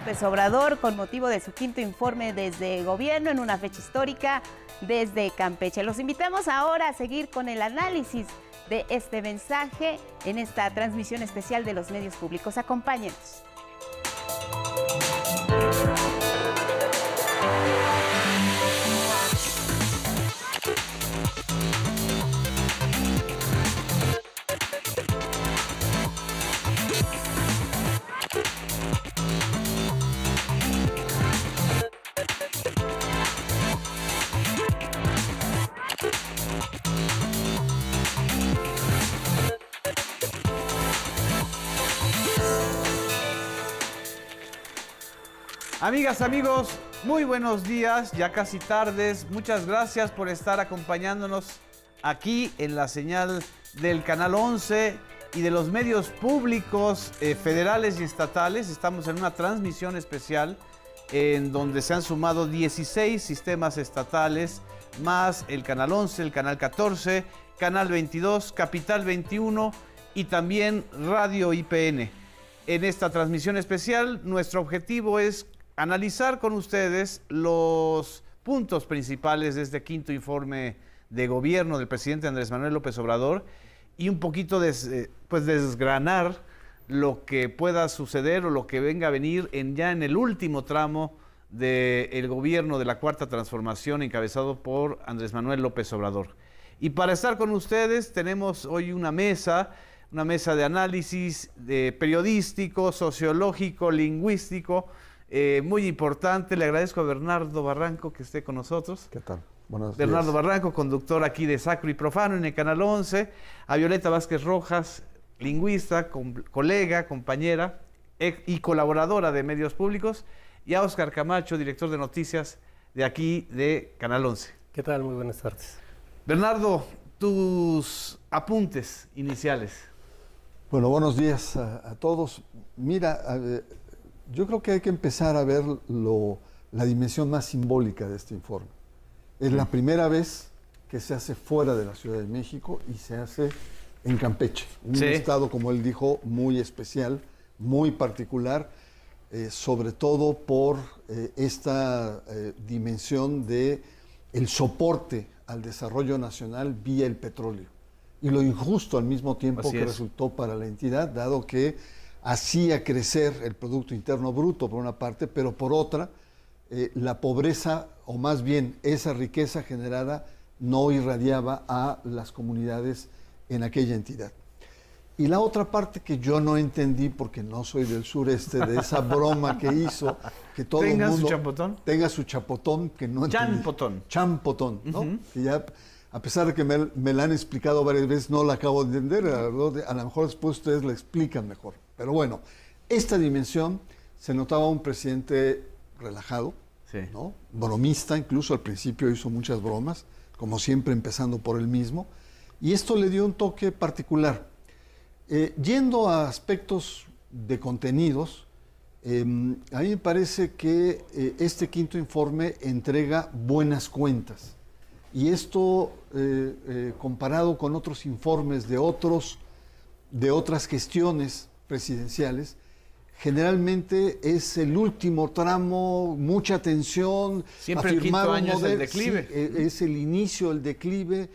López Obrador con motivo de su quinto informe desde gobierno en una fecha histórica desde Campeche. Los invitamos ahora a seguir con el análisis de este mensaje en esta transmisión especial de los medios públicos. Acompáñenos. Amigas, amigos, muy buenos días, ya casi tardes. Muchas gracias por estar acompañándonos aquí en la señal del Canal 11 y de los medios públicos federales y estatales. Estamos en una transmisión especial en donde se han sumado 16 sistemas estatales, más el Canal 11, el Canal 14, Canal 22, Capital 21 y también Radio IPN. En esta transmisión especial, nuestro objetivo es analizar con ustedes los puntos principales de este quinto informe de gobierno del presidente Andrés Manuel López Obrador y un poquito desgranar lo que pueda suceder o lo que venga a venir ya en el último tramo del gobierno de la Cuarta Transformación encabezado por Andrés Manuel López Obrador. Y para estar con ustedes tenemos hoy una mesa de análisis periodístico, sociológico, lingüístico, muy importante. Le agradezco a Bernardo Barranco que esté con nosotros. ¿Qué tal? Buenos días. Bernardo Barranco, conductor aquí de Sacro y Profano en el Canal 11. A Violeta Vázquez Rojas, lingüista, colega, compañera y colaboradora de medios públicos. Y a Óscar Camacho, director de noticias de aquí de Canal 11. ¿Qué tal? Muy buenas tardes. Bernardo, tus apuntes iniciales. Bueno, buenos días a todos. Mira, yo creo que hay que empezar a ver la dimensión más simbólica de este informe. Es la primera vez que se hace fuera de la Ciudad de México y se hace en Campeche, un estado, como él dijo, muy especial, muy particular, sobre todo por esta dimensión de el soporte al desarrollo nacional vía el petróleo y lo injusto al mismo tiempo que resultó para la entidad, dado que hacía crecer el Producto Interno Bruto por una parte, pero por otra la pobreza, o más bien esa riqueza generada, no irradiaba a las comunidades en aquella entidad. Y la otra parte que yo no entendí, porque no soy del sureste, de esa broma que hizo, que todo el mundo tenga su chapotón, que no entendí. Champotón, ¿no? Que ya, a pesar de que me la han explicado varias veces, no la acabo de entender. A lo mejor después ustedes la explican mejor. Pero bueno, esta dimensión se notaba un presidente relajado, ¿no? Bromista, incluso al principio hizo muchas bromas, como siempre empezando por él mismo, y esto le dio un toque particular. Yendo a aspectos de contenidos, a mí me parece que este quinto informe entrega buenas cuentas. Y esto, comparado con otros informes de otras gestiones presidenciales, generalmente es el último tramo, mucha tensión. Siempre el quinto año es el declive. Sí, es el inicio, el declive.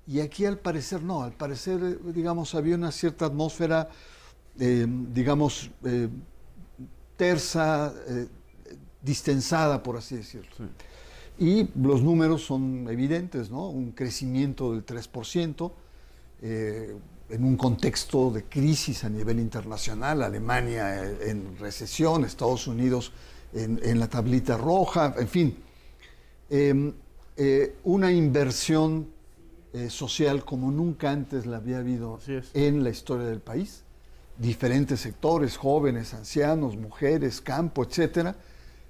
Y aquí al parecer no, al parecer, digamos, había una cierta atmósfera, digamos, tersa, distensada, por así decirlo. Sí. Y los números son evidentes, ¿no? Un crecimiento del 3%, en un contexto de crisis a nivel internacional, Alemania en recesión, Estados Unidos en la tablita roja, en fin, una inversión social como nunca antes la había habido en la historia del país. Diferentes sectores, jóvenes, ancianos, mujeres, campo, etcétera,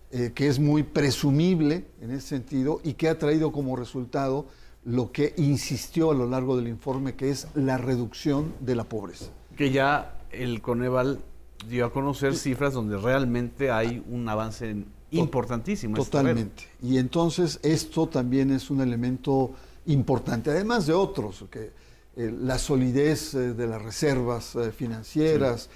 que es muy presumible en ese sentido y que ha traído como resultado lo que insistió a lo largo del informe, que es la reducción de la pobreza. Que ya el Coneval dio a conocer cifras donde realmente hay un avance importantísimo. Totalmente. Y entonces esto también es un elemento importante, además de otros, que la solidez de las reservas financieras,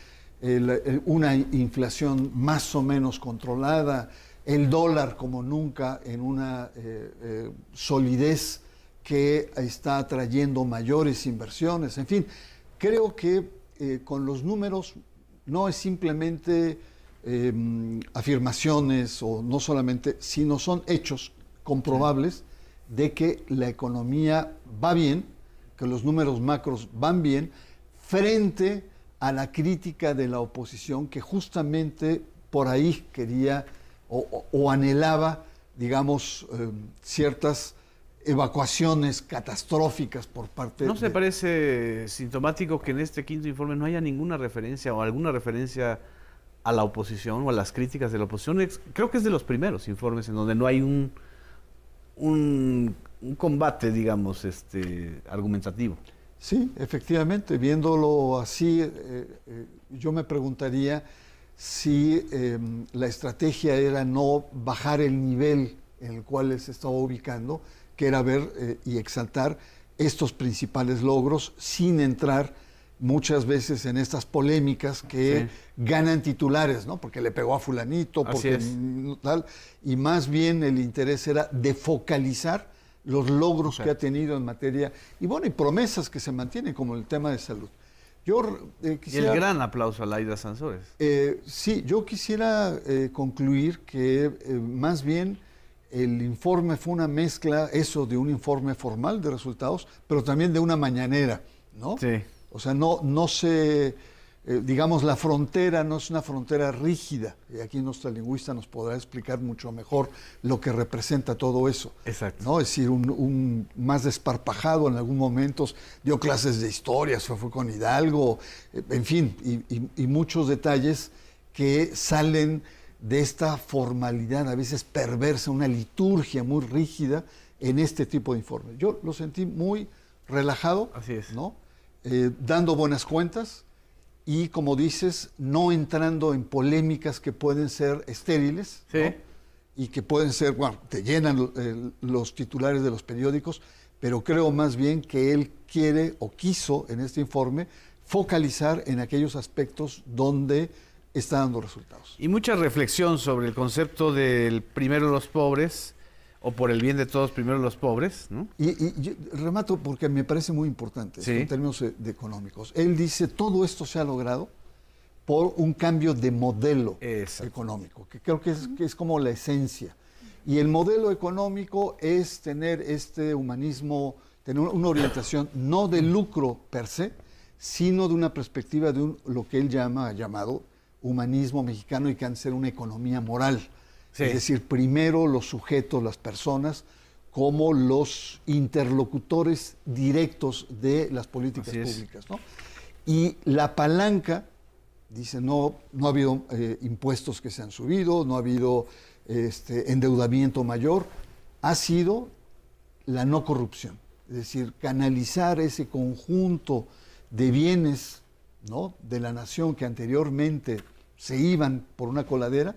una inflación más o menos controlada, el dólar como nunca en una solidez que está atrayendo mayores inversiones. En fin, creo que con los números no es simplemente afirmaciones o no solamente, sino son hechos comprobables de que la economía va bien, que los números macros van bien, frente a la crítica de la oposición que justamente por ahí quería o anhelaba, digamos, ciertas evacuaciones catastróficas por parte ¿No se parece sintomático que en este quinto informe no haya ninguna referencia o alguna referencia a la oposición o a las críticas de la oposición? Creo que es de los primeros informes en donde no hay un combate, digamos, argumentativo. Sí, efectivamente, viéndolo así, yo me preguntaría si la estrategia era no bajar el nivel en el cual se estaba ubicando, que era ver y exaltar estos principales logros sin entrar muchas veces en estas polémicas que ganan titulares, ¿no? Porque le pegó a fulanito, porque tal, y más bien el interés era de focalizar los logros que ha tenido en materia, y bueno, y promesas que se mantienen, como el tema de salud. Yo quisiera, y el gran aplauso a Laida Sansores. Sí, yo quisiera concluir que más bien el informe fue una mezcla, eso de un informe formal de resultados, pero también de una mañanera, ¿no? Sí. O sea, no se, digamos, la frontera no es una frontera rígida, y aquí nuestra lingüista nos podrá explicar mucho mejor lo que representa todo eso. Exacto. ¿No? Es decir, un más desparpajado en algún momento, dio clases de historia, fue con Hidalgo, en fin, y muchos detalles que salen de esta formalidad a veces perversa, una liturgia muy rígida en este tipo de informes. Yo lo sentí muy relajado, así es, ¿no? Dando buenas cuentas y, como dices, no entrando en polémicas que pueden ser estériles, sí, ¿no? Y que pueden ser, bueno, te llenan los titulares de los periódicos, pero creo más bien que él quiere o quiso en este informe focalizar en aquellos aspectos donde está dando resultados. Y mucha reflexión sobre el concepto del primero los pobres, o por el bien de todos, primero los pobres, ¿no? Y yo remato porque me parece muy importante esto, en términos de económicos. Él dice, todo esto se ha logrado por un cambio de modelo económico, que creo que es como la esencia. Y el modelo económico es tener este humanismo, tener una orientación no de lucro per se, sino de una perspectiva de lo que él ha llamado humanismo mexicano, y que han de ser una economía moral. Sí. Es decir, primero los sujetos, las personas, como los interlocutores directos de las políticas públicas, ¿no? Y la palanca, dice, no ha habido impuestos que se han subido, no ha habido endeudamiento mayor, ha sido la no corrupción. Es decir, canalizar ese conjunto de bienes, ¿no?, de la nación que anteriormente se iban por una coladera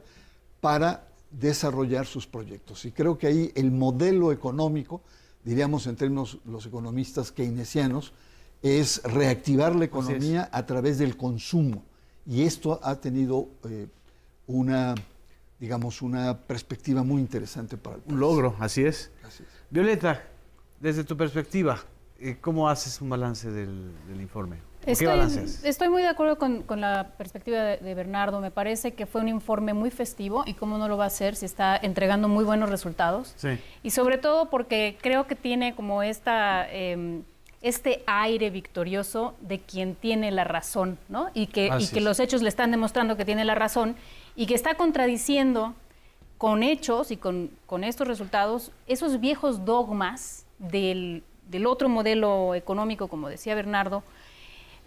para desarrollar sus proyectos. Y creo que ahí el modelo económico, diríamos en términos los economistas keynesianos, es reactivar la economía a través del consumo. Y esto ha tenido una perspectiva muy interesante para el país. Un logro, así es. Violeta, desde tu perspectiva, ¿cómo haces un balance del informe? ¿Qué balances? Estoy muy de acuerdo con la perspectiva de Bernardo. Me parece que fue un informe muy festivo, y cómo no lo va a hacer si está entregando muy buenos resultados. Sí. Y sobre todo porque creo que tiene como este aire victorioso de quien tiene la razón, ¿no? Y que los hechos le están demostrando que tiene la razón, y que está contradiciendo con hechos y con estos resultados esos viejos dogmas del otro modelo económico, como decía Bernardo,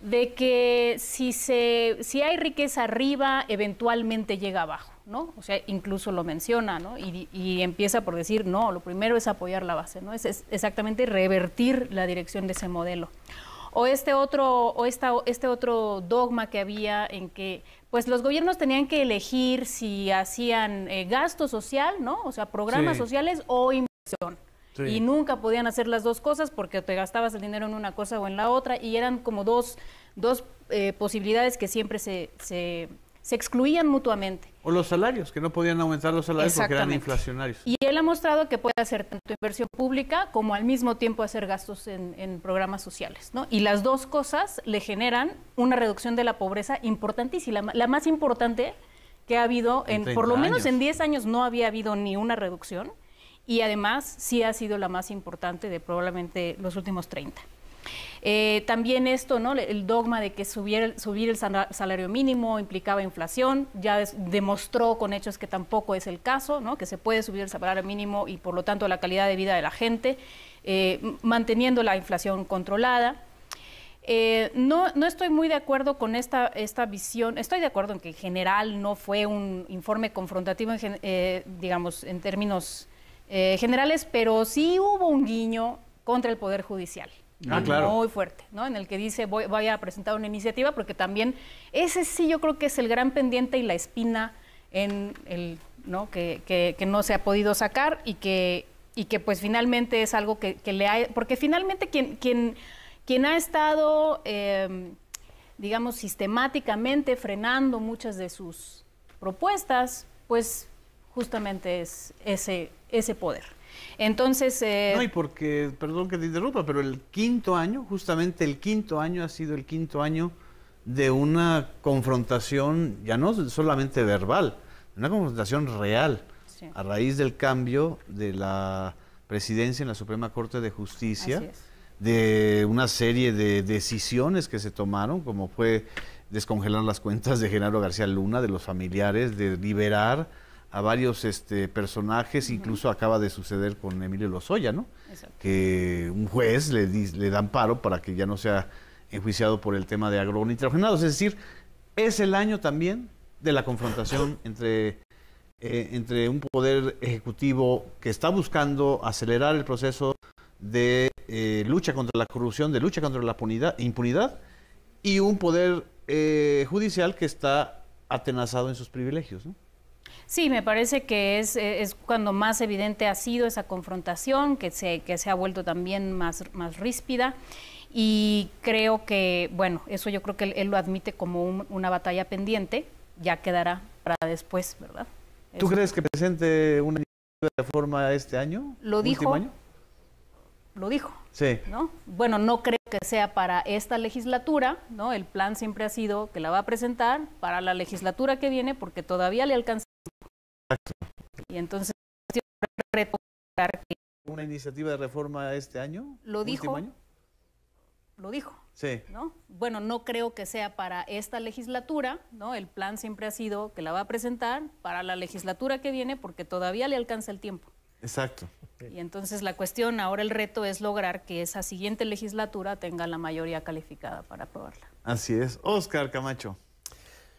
de que si hay riqueza arriba, eventualmente llega abajo, ¿no? O sea, incluso lo menciona, ¿no? Y empieza por decir, no, lo primero es apoyar la base, ¿no? Es exactamente revertir la dirección de ese modelo. O este otro dogma que había, en que pues los gobiernos tenían que elegir si hacían gasto social, ¿no? O sea, programas sociales o inversión. Sí. Y nunca podían hacer las dos cosas, porque te gastabas el dinero en una cosa o en la otra, y eran como dos dos posibilidades que siempre se excluían mutuamente. O los salarios, que no podían aumentar los salarios porque eran inflacionarios. Y él ha mostrado que puede hacer tanto inversión pública como al mismo tiempo hacer gastos en programas sociales, ¿no? Y las dos cosas le generan una reducción de la pobreza importantísima, la más importante que ha habido, por lo menos en 10 años no había habido ni una reducción, y además sí ha sido la más importante de probablemente los últimos 30. También esto, ¿no? El dogma de que subir el salario mínimo implicaba inflación, ya demostró con hechos que tampoco es el caso, ¿no? Que se puede subir el salario mínimo y por lo tanto la calidad de vida de la gente, manteniendo la inflación controlada. No estoy muy de acuerdo con esta visión. Estoy de acuerdo en que en general no fue un informe confrontativo, digamos, en términos generales, pero sí hubo un guiño contra el Poder Judicial. Claro. Muy fuerte, ¿no? En el que dice voy a presentar una iniciativa, porque también ese sí yo creo que es el gran pendiente y la espina en ¿no? Que no se ha podido sacar y que pues finalmente es algo que le ha... Porque finalmente quien ha estado, digamos, sistemáticamente frenando muchas de sus propuestas, pues justamente es ese poder. Entonces... No, y porque, perdón que te interrumpa, pero el quinto año, justamente el quinto año ha sido el quinto año de una confrontación, ya no solamente verbal, una confrontación real, sí, a raíz del cambio de la presidencia en la Suprema Corte de Justicia, de una serie de decisiones que se tomaron, como fue descongelar las cuentas de Genaro García Luna, de los familiares, de liberar a varios personajes, incluso acaba de suceder con Emilio Lozoya, ¿no? Exacto. Que un juez le da amparo para que ya no sea enjuiciado por el tema de agronitrogenados. Es decir, es el año también de la confrontación entre un poder ejecutivo que está buscando acelerar el proceso de lucha contra la corrupción, de lucha contra la impunidad, y un poder judicial que está atenazado en sus privilegios, ¿no? Sí, me parece que es cuando más evidente ha sido esa confrontación, que se ha vuelto también más ríspida, y creo que, bueno, eso yo creo que él lo admite como una batalla pendiente, ya quedará para después, ¿verdad? ¿Tú crees que presente una iniciativa de reforma este año? Lo dijo. Lo dijo. Sí. ¿No? Bueno, no creo que sea para esta legislatura, ¿no? El plan siempre ha sido que la va a presentar para la legislatura que viene, porque todavía le alcanza. Y entonces ¿una iniciativa de reforma este año? Lo dijo. Año? Lo dijo. Sí. ¿No? Bueno, no creo que sea para esta legislatura, ¿no? El plan siempre ha sido que la va a presentar para la legislatura que viene, porque todavía le alcanza el tiempo. Exacto. Y entonces la cuestión, ahora el reto es lograr que esa siguiente legislatura tenga la mayoría calificada para aprobarla. Así es. Óscar Camacho,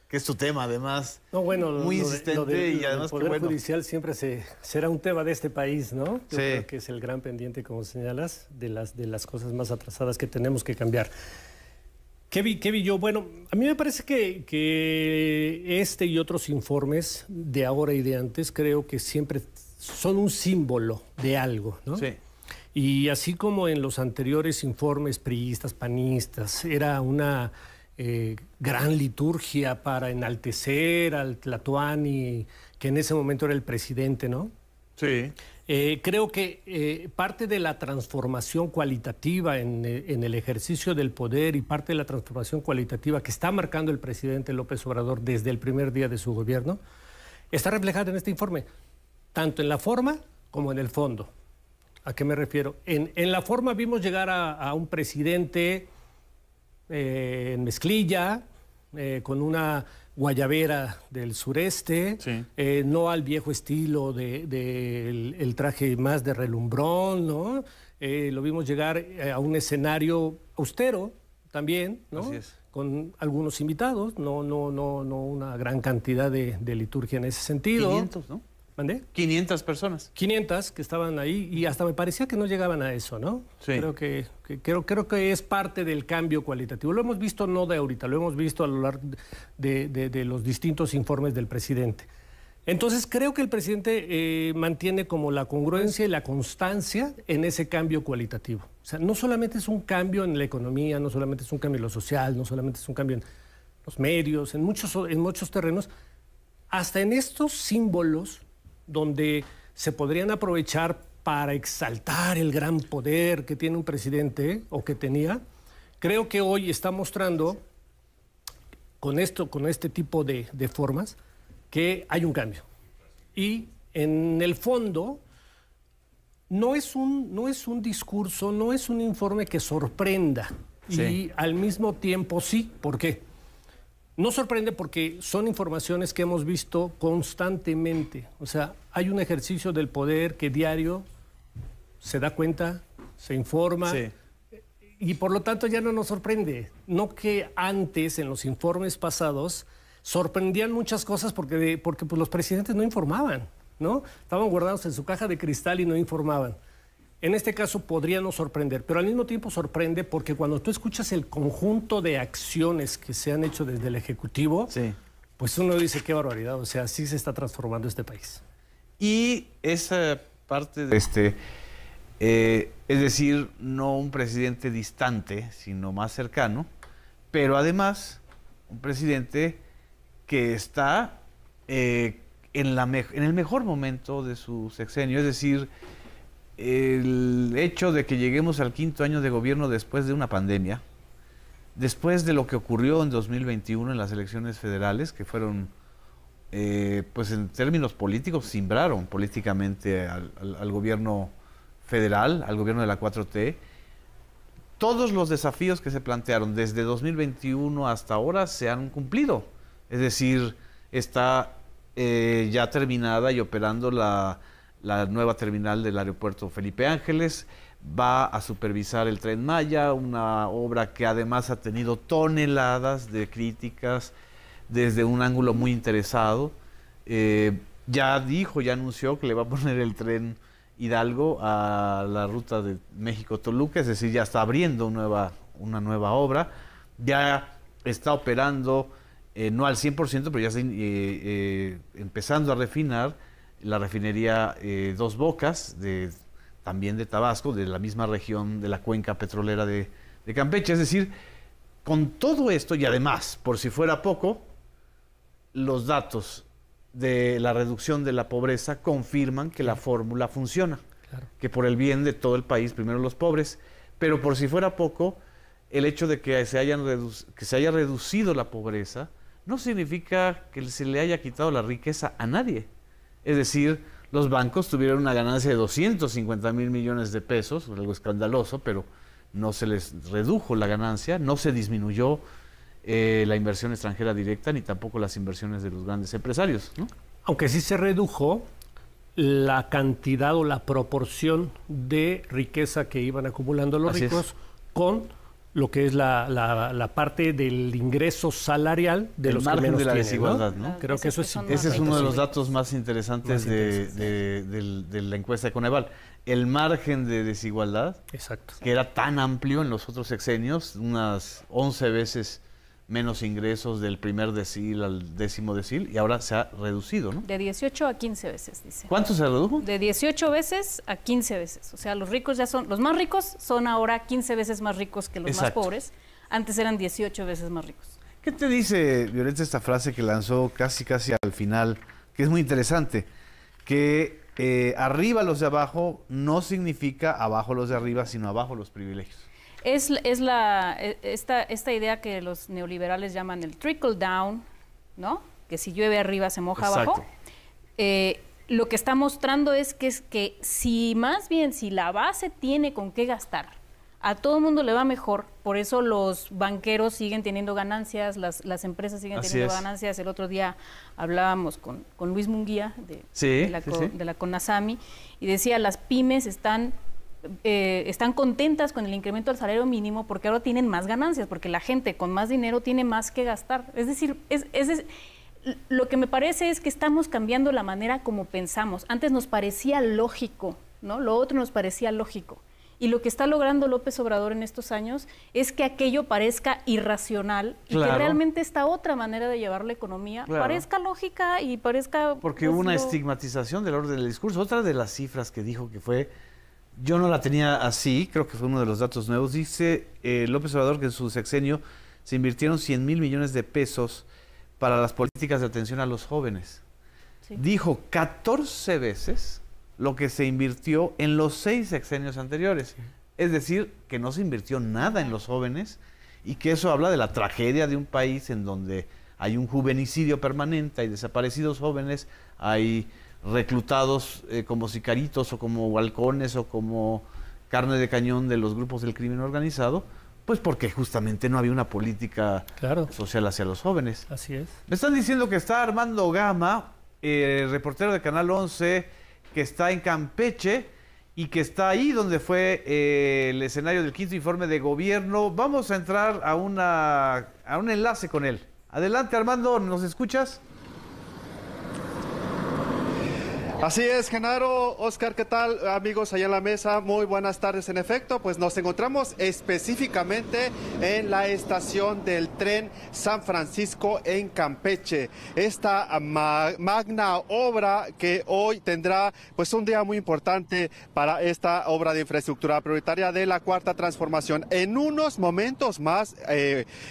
que es tu tema además, no, bueno, muy insistente y además el Poder Judicial siempre será un tema de este país, ¿no? Yo creo que es el gran pendiente, como señalas, de las cosas más atrasadas que tenemos que cambiar. ¿Qué vi yo? Bueno, a mí me parece que este y otros informes de ahora y de antes creo que siempre son un símbolo de algo, ¿no? Sí. Y así como en los anteriores informes priistas, panistas, era una gran liturgia para enaltecer al Tlatoani, que en ese momento era el presidente, ¿no? Sí. Creo que parte de la transformación cualitativa en el ejercicio del poder y parte de la transformación cualitativa que está marcando el presidente López Obrador desde el primer día de su gobierno está reflejada en este informe, tanto en la forma como en el fondo. ¿A qué me refiero? En la forma vimos llegar a un presidente en mezclilla, con una guayabera del sureste, sí, no al viejo estilo del traje más de relumbrón, ¿no? Lo vimos llegar a un escenario austero también, ¿no? Así es. Con algunos invitados, no una gran cantidad de liturgia en ese sentido. 500, ¿no? ¿Mandé? 500 personas. 500 que estaban ahí y hasta me parecía que no llegaban a eso, ¿no? Sí. Creo que es parte del cambio cualitativo. Lo hemos visto no de ahorita, lo hemos visto a lo largo de los distintos informes del presidente. Entonces creo que el presidente mantiene como la congruencia y la constancia en ese cambio cualitativo. sea, no solamente es un cambio en la economía, no solamente es un cambio en lo social, no solamente es un cambio en los medios, en muchos terrenos, hasta en estos símbolos donde se podrían aprovechar para exaltar el gran poder que tiene un presidente o que tenía. Creo que hoy está mostrando con este tipo de formas que hay un cambio. Y en el fondo no es un discurso, no es un informe que sorprenda. Sí. Y al mismo tiempo sí. ¿Por qué? No sorprende porque son informaciones que hemos visto constantemente. O sea, hay un ejercicio del poder que diario se da cuenta, se informa, sí. Y por lo tanto ya no nos sorprende. No que antes, en los informes pasados, sorprendían muchas cosas porque pues, los presidentes no informaban, ¿no? Estaban guardados en su caja de cristal y no informaban. En este caso podría no sorprender, pero al mismo tiempo sorprende porque cuando tú escuchas el conjunto de acciones que se han hecho desde el Ejecutivo, sí. Pues uno dice qué barbaridad, o sea, sí se está transformando este país. Y esa parte de es decir, no un presidente distante, sino más cercano, pero además un presidente que está en el mejor momento de su sexenio, es decir, el hecho de que lleguemos al 5º año de gobierno después de una pandemia, después de lo que ocurrió en 2021 en las elecciones federales, que fueron, pues en términos políticos, simbraron políticamente al gobierno federal, al gobierno de la 4T, todos los desafíos que se plantearon desde 2021 hasta ahora se han cumplido. Es decir, está ya terminada y operando la nueva terminal del aeropuerto Felipe Ángeles, va a supervisar el Tren Maya, una obra que además ha tenido toneladas de críticas desde un ángulo muy interesado. Ya anunció que le va a poner el tren Hidalgo a la ruta de México-Toluca, es decir, ya está abriendo una nueva obra, ya está operando, no al 100%, pero ya está empezando a refinar la refinería Dos Bocas, también de Tabasco, de la misma región de la cuenca petrolera de Campeche. Es decir, con todo esto, y además, por si fuera poco, los datos de la reducción de la pobreza confirman que la fórmula funciona, claro. Que por el bien de todo el país, primero los pobres, pero por si fuera poco, el hecho de que se haya reducido la pobreza no significa que se le haya quitado la riqueza a nadie. Es decir, los bancos tuvieron una ganancia de 250,000 millones de pesos, algo escandaloso, pero no se les redujo la ganancia, no se disminuyó la inversión extranjera directa, ni tampoco las inversiones de los grandes empresarios, ¿no? Aunque sí se redujo la cantidad o la proporción de riqueza que iban acumulando los ricos con lo que es la parte del ingreso salarial de los que menos de la tienen, desigualdad, ¿no? Creo que eso es importante. Ese es uno de los datos más interesantes de la encuesta de Coneval. El margen de desigualdad, exacto, que era tan amplio en los otros sexenios, unas 11 veces menos ingresos del primer decil al 10º decil, y ahora se ha reducido, ¿no? De 18 a 15 veces, dice. ¿Cuánto se redujo? De 18 veces a 15 veces. O sea, los más ricos son ahora 15 veces más ricos que los más pobres. Antes eran 18 veces más ricos. ¿Qué te dice, Violeta, esta frase que lanzó casi al final, que es muy interesante? Que arriba los de abajo no significa abajo los de arriba, sino abajo los privilegios. Es esta idea que los neoliberales llaman el trickle down, ¿no? Que si llueve arriba se moja abajo. Lo que está mostrando es que si la base tiene con qué gastar, a todo el mundo le va mejor. Por eso los banqueros siguen teniendo ganancias, las empresas siguen teniendo ganancias. El otro día hablábamos con Luis Munguía de la CONASAMI y decía, las pymes están contentas con el incremento del salario mínimo porque ahora tienen más ganancias, porque la gente con más dinero tiene más que gastar. Es decir, lo que me parece es que estamos cambiando la manera como pensamos. Antes nos parecía lógico, ¿no? Lo otro nos parecía lógico. Y lo que está logrando López Obrador en estos años es que aquello parezca irracional y que realmente esta otra manera de llevar la economía parezca lógica y parezca... Porque hubo una estigmatización del orden del discurso. Otra de las cifras que dijo que fue Yo no la tenía así, creo que fue uno de los datos nuevos. Dice López Obrador que en su sexenio se invirtieron 100,000 millones de pesos para las políticas de atención a los jóvenes. Sí. Dijo 14 veces lo que se invirtió en los 6 sexenios anteriores. Sí. Es decir, que no se invirtió nada en los jóvenes y que eso habla de la tragedia de un país en donde hay un juvenicidio permanente, hay desaparecidos jóvenes, hay reclutados como sicaritos o como halcones o como carne de cañón de los grupos del crimen organizado, pues porque justamente no había una política social hacia los jóvenes. Así es. Me están diciendo que está Armando Gama, reportero de Canal 11, que está en Campeche y que está ahí donde fue el escenario del 5º informe de gobierno. Vamos a entrar a un enlace con él. Adelante, Armando, ¿nos escuchas? Así es, Genaro, Oscar, ¿qué tal? Amigos allá en la mesa, muy buenas tardes. En efecto, pues nos encontramos específicamente en la estación del tren San Francisco en Campeche. Esta magna obra que hoy tendrá pues un día muy importante para esta obra de infraestructura prioritaria de la Cuarta Transformación. En unos momentos más,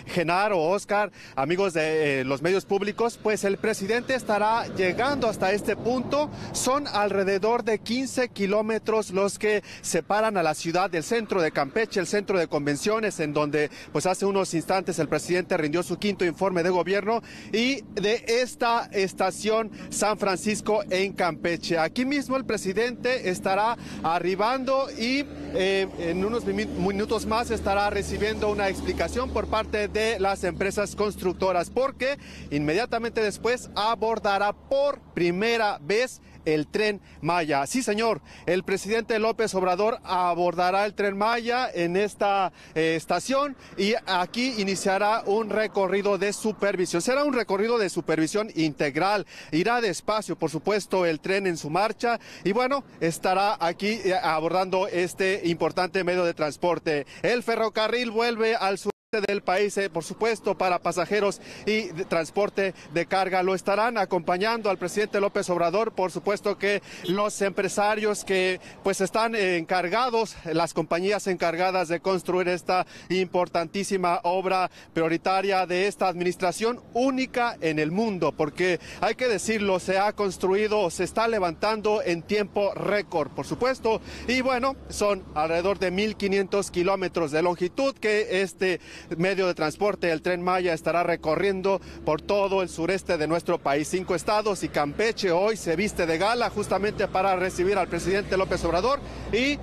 Genaro, Oscar, amigos de los medios públicos, pues el presidente estará llegando hasta este punto. Son alrededor de 15 kilómetros los que separan a la ciudad del centro de Campeche, el centro de convenciones, en donde pues hace unos instantes el presidente rindió su 5º informe de gobierno, y de esta estación San Francisco en Campeche. Aquí mismo el presidente estará arribando y en unos minutos más estará recibiendo una explicación por parte de las empresas constructoras, porque inmediatamente después abordará por primera vez el Tren Maya. Sí, señor, el presidente López Obrador abordará el Tren Maya en esta estación y aquí iniciará un recorrido de supervisión. Será un recorrido de supervisión integral. Surtirá despacio, por supuesto, el tren en su marcha y bueno, estará aquí abordando este importante medio de transporte. El ferrocarril vuelve al sur del país, por supuesto, para pasajeros y de transporte de carga. Lo estarán acompañando al presidente López Obrador, por supuesto que los empresarios que pues están encargados, las compañías encargadas de construir esta importantísima obra prioritaria de esta administración, única en el mundo, porque hay que decirlo, se ha construido, se está levantando en tiempo récord, por supuesto, y bueno, son alrededor de 1,500 kilómetros de longitud que este medio de transporte, el Tren Maya, estará recorriendo por todo el sureste de nuestro país. 5 estados y Campeche hoy se viste de gala justamente para recibir al presidente López Obrador y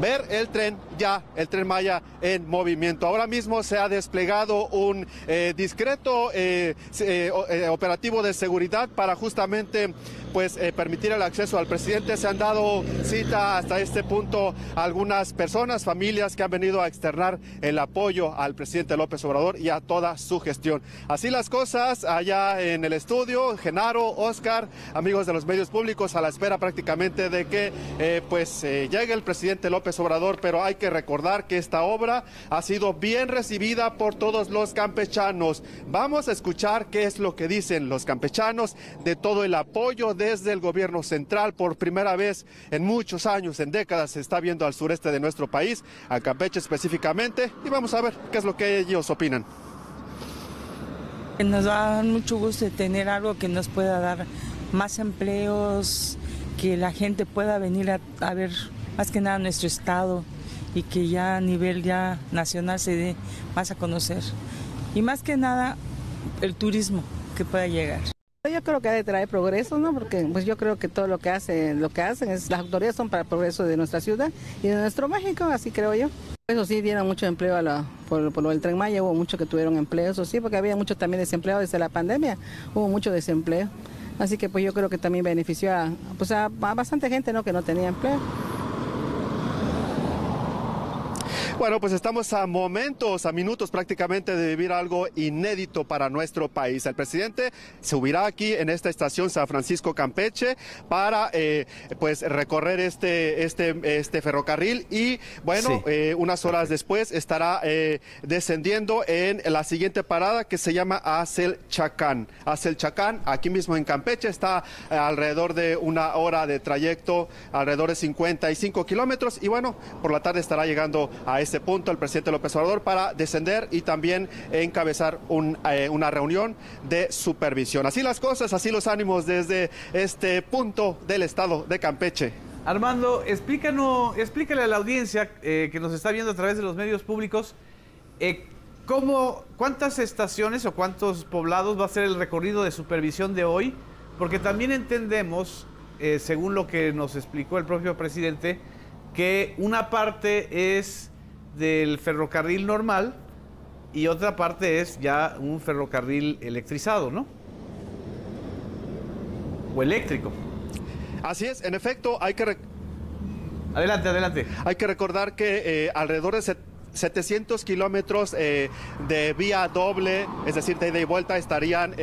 ver el tren el Maya en movimiento. Ahora mismo se ha desplegado un discreto operativo de seguridad para justamente pues permitir el acceso al presidente. Se han dado cita hasta este punto a algunas personas, familias que han venido a externar el apoyo al presidente López Obrador y a toda su gestión. Así las cosas allá en el estudio, Genaro, Oscar, amigos de los medios públicos, a la espera prácticamente de que llegue el presidente López Obrador, pero hay que recordar que esta obra ha sido bien recibida por todos los campechanos. Vamos a escuchar qué es lo que dicen los campechanos de todo el apoyo desde el gobierno central. Por primera vez en muchos años, en décadas, se está viendo al sureste de nuestro país, a Campeche específicamente, y vamos a ver qué es lo que ellos opinan. Nos da mucho gusto tener algo que nos pueda dar más empleos, que la gente pueda venir a ver más que nada nuestro estado y que ya a nivel nacional se dé más a conocer. Y más que nada el turismo que pueda llegar. Yo creo que ha de traer progreso, ¿no? Porque pues yo creo que todo lo que hacen las autoridades son para el progreso de nuestra ciudad y de nuestro México, así creo yo. Eso sí, dieron mucho empleo por lo del Tren Maya, hubo muchos que tuvieron empleo, eso sí, porque había muchos también desempleados desde la pandemia, hubo mucho desempleo. Así que pues yo creo que también benefició a bastante gente, ¿no?, que no tenía empleo. Bueno, pues estamos a momentos, a minutos prácticamente de vivir algo inédito para nuestro país. El presidente subirá aquí en esta estación San Francisco Campeche para pues recorrer este ferrocarril y bueno, sí, unas horas después estará descendiendo en la siguiente parada que se llama Azelchacán. Azelchacán, aquí mismo en Campeche, está alrededor de una hora de trayecto, alrededor de 55 kilómetros y bueno, por la tarde estará llegando a este punto el presidente López Obrador para descender y también encabezar una reunión de supervisión. Así las cosas, así los ánimos desde este punto del estado de Campeche. Armando, explícale a la audiencia que nos está viendo a través de los medios públicos, ¿cuántas estaciones o cuántos poblados va a ser el recorrido de supervisión de hoy? Porque también entendemos, según lo que nos explicó el propio presidente, que una parte es del ferrocarril normal y otra parte es ya un ferrocarril electrizado, ¿no? O eléctrico. Así es, en efecto, Adelante. Hay que recordar que alrededor de 700 kilómetros de vía doble, es decir, de ida y vuelta, estarían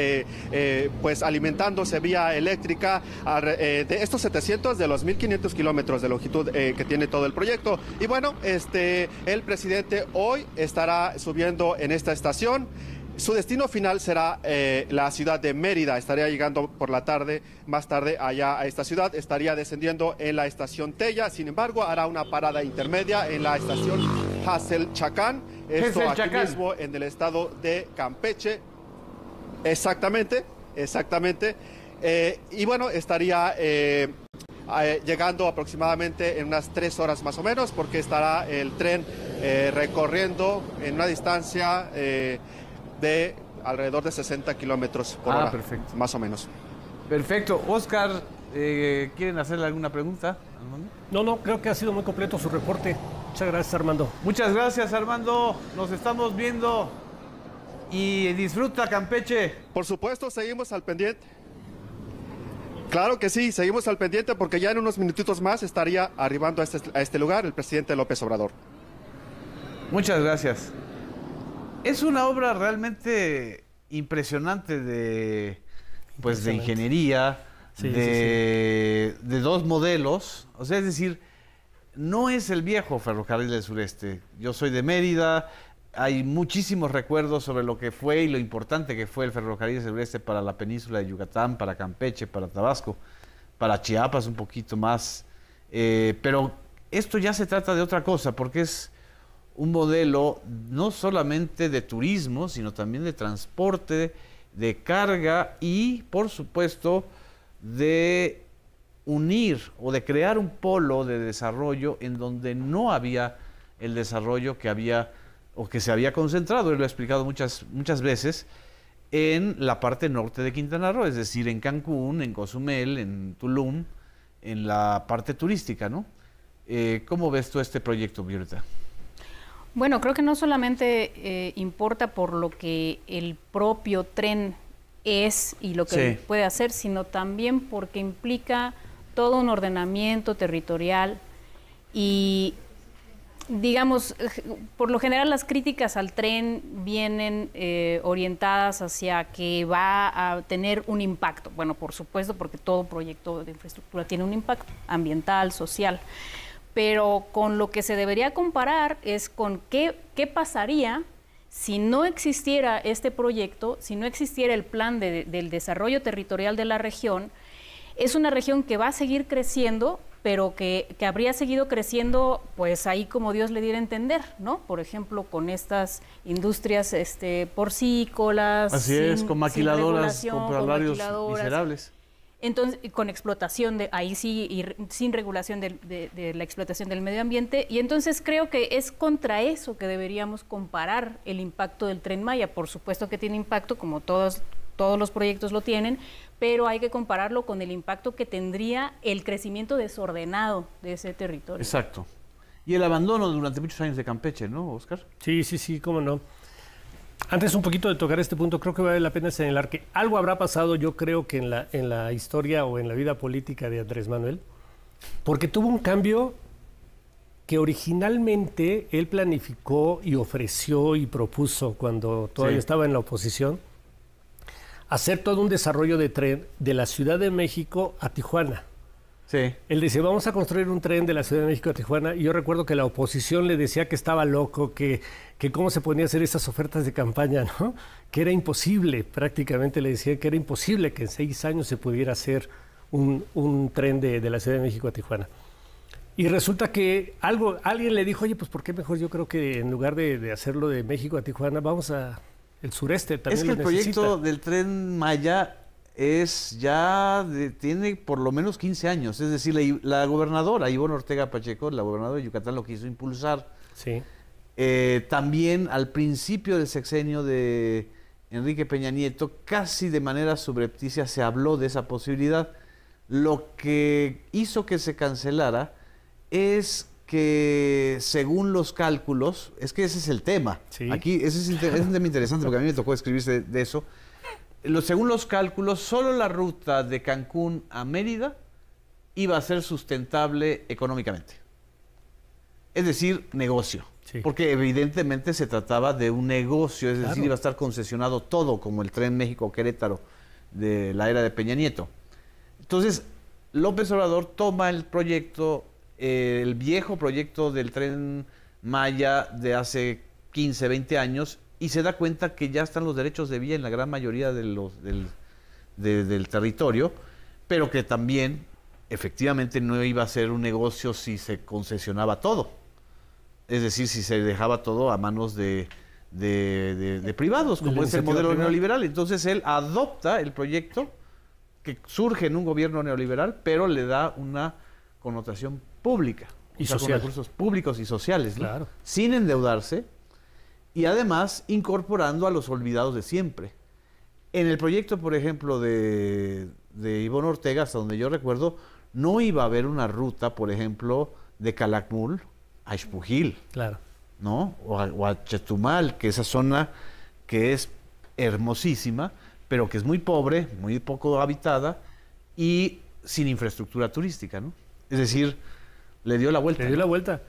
pues alimentándose vía eléctrica de estos 700 de los 1.500 kilómetros de longitud que tiene todo el proyecto. Y bueno, el presidente hoy estará subiendo en esta estación. Su destino final será la ciudad de Mérida. Estaría llegando por la tarde, más tarde allá a esta ciudad. Estaría descendiendo en la estación Tella. Sin embargo, hará una parada intermedia en la estación Azelchacán. Esto aquí mismo en el estado de Campeche. Exactamente. Y bueno, estaría llegando aproximadamente en unas 3 horas más o menos, porque estará el tren recorriendo en una distancia de alrededor de 60 kilómetros por hora, perfecto. Más o menos. Perfecto. Oscar, ¿quieren hacerle alguna pregunta, Armando? No, creo que ha sido muy completo su reporte. Muchas gracias, Armando. Muchas gracias, Armando. Nos estamos viendo y disfruta Campeche. Por supuesto, seguimos al pendiente. Claro que sí, seguimos al pendiente porque ya en unos minutitos más estaría arribando a este lugar el presidente López Obrador. Muchas gracias. Es una obra realmente impresionante de ingeniería, sí, de 2 modelos. O sea, es decir, no es el viejo ferrocarril del sureste. Yo soy de Mérida, hay muchísimos recuerdos sobre lo que fue y lo importante que fue el ferrocarril del sureste para la península de Yucatán, para Campeche, para Tabasco, para Chiapas un poquito más. Pero esto ya se trata de otra cosa, porque es un modelo no solamente de turismo, sino también de transporte, de carga y, por supuesto, de unir o de crear un polo de desarrollo en donde no había el desarrollo que había o que se había concentrado, él lo ha explicado muchas veces, en la parte norte de Quintana Roo, es decir, en Cancún, en Cozumel, en Tulum, en la parte turística, ¿no? ¿Cómo ves tú este proyecto, Violeta? Bueno, creo que no solamente importa por lo que el propio tren es y lo que puede hacer, sino también porque implica todo un ordenamiento territorial y, digamos, por lo general las críticas al tren vienen orientadas hacia que va a tener un impacto. Bueno, por supuesto, porque todo proyecto de infraestructura tiene un impacto ambiental, social. Pero con lo que se debería comparar es con qué pasaría si no existiera este proyecto, si no existiera el plan del desarrollo territorial de la región. Es una región que va a seguir creciendo, pero que habría seguido creciendo, pues ahí como Dios le diera a entender, ¿no? Por ejemplo, con estas industrias porcícolas. Así es, con maquiladoras, con horarios miserables. Entonces, con explotación, ahí sí, y sin regulación de la explotación del medio ambiente. Y entonces creo que es contra eso que deberíamos comparar el impacto del Tren Maya. Por supuesto que tiene impacto, como todos los proyectos lo tienen, pero hay que compararlo con el impacto que tendría el crecimiento desordenado de ese territorio. Exacto. Y el abandono durante muchos años de Campeche, ¿no, Oscar? Sí, cómo no. Antes un poquito de tocar este punto, creo que vale la pena señalar que algo habrá pasado, yo creo que en la historia o en la vida política de Andrés Manuel, porque tuvo un cambio que originalmente él planificó y ofreció y propuso cuando todavía estaba en la oposición, hacer todo un desarrollo de tren de la Ciudad de México a Tijuana. Sí. Él decía, vamos a construir un tren de la Ciudad de México a Tijuana, y yo recuerdo que la oposición le decía que estaba loco, que cómo se podían hacer esas ofertas de campaña, ¿no? Que era imposible, prácticamente le decían que era imposible que en 6 años se pudiera hacer un tren de la Ciudad de México a Tijuana. Y resulta que alguien le dijo, oye, pues ¿por qué mejor? Yo creo que en lugar de hacerlo de México a Tijuana, vamos a el sureste también. Es que el proyecto del Tren Maya tiene por lo menos 15 años. Es decir, la gobernadora Ivonne Ortega Pacheco, la gobernadora de Yucatán, lo quiso impulsar. Sí. También al principio del sexenio de Enrique Peña Nieto, casi de manera subrepticia se habló de esa posibilidad. Lo que hizo que se cancelara es que, según los cálculos, es que ese es el tema. Sí. Aquí es un tema interesante porque a mí me tocó escribirse de eso. Según los cálculos, solo la ruta de Cancún a Mérida iba a ser sustentable económicamente. Es decir, negocio. Sí. Porque evidentemente se trataba de un negocio, es decir, Claro. iba a estar concesionado todo, como el Tren México-Querétaro de la era de Peña Nieto. Entonces, López Obrador toma el proyecto, el viejo proyecto del Tren Maya de hace 15, 20 años, y se da cuenta que ya están los derechos de vía en la gran mayoría del territorio, pero que también efectivamente no iba a ser un negocio si se concesionaba todo. Es decir, si se dejaba todo a manos de privados, como es el modelo neoliberal. Entonces él adopta el proyecto que surge en un gobierno neoliberal, pero le da una connotación pública. Y o sea, social. con recursos públicos y sociales, ¿no? Claro. Sin endeudarse, y además incorporando a los olvidados de siempre. En el proyecto, por ejemplo, de Ivonne Ortega, hasta donde yo recuerdo, no iba a haber una ruta, por ejemplo, de Calakmul a Xpujil, Claro. ¿no? O a Chetumal, que esa zona que es hermosísima, pero que es muy pobre, muy poco habitada y sin infraestructura turística, ¿no? Es decir, le dio la vuelta. Le dio la vuelta.